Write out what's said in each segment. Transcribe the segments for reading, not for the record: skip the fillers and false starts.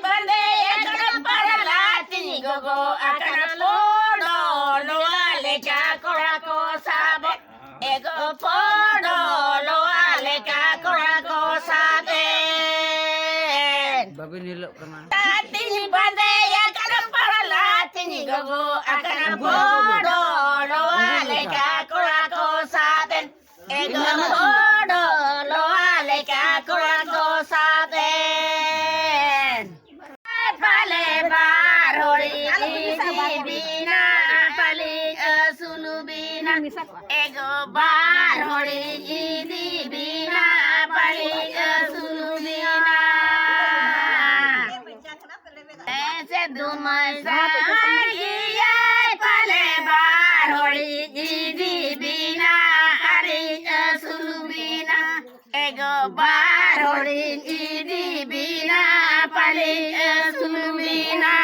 bande ekana parala tini gogo akana lodo lo ale ka korako sabo ego podo lo ale ka korako sabe babi nilok kemana tini bande ekana parala tini gogo akana podo lo ale ka korako sabe ego podo lo ale ka korako sabe pale barori bina pali sulubina ego barori bina pali sulubina ese dumai sari pale barori bina hari sulubina ego barori bina pali sulubina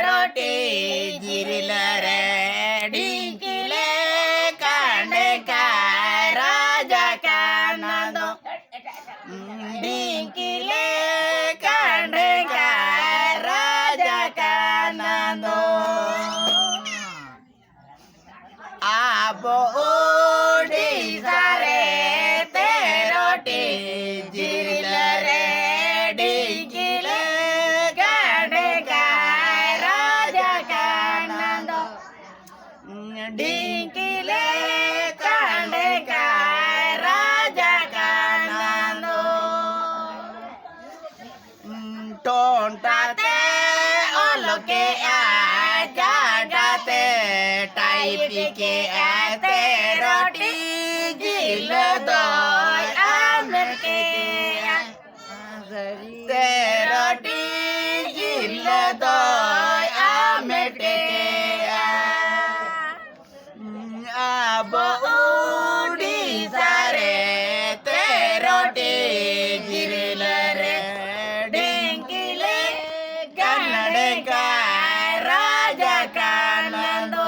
रोटी जिरल रे डिंकिले कांडे का राजा का नंदो डिंकिले कांडे का राजा का नंदो आबो उड़ी सारे ते रोटी जिरल रे डिंकिले कांडे का राजा का नंदो डिंकिले कांडे का राजा का नंदो टोंटाते ओलोके आगाते टाइपी के आते रोटी गिल दो आमर के ते रोटी गिल दो आमर के अब उड़ी सारे ते रोटी गिरल रे डिंकिले कन्नड़ का राजा का नंदो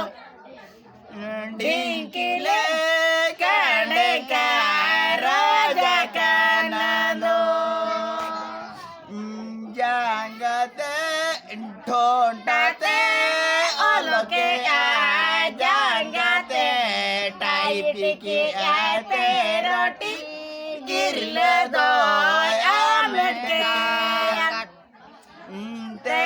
डिंकिले कन्नड़ का राजा का नंदो जांगते ढोंटाते ओलोके जांगते टाइपी की आते रोटी गिरल दो आमट के ते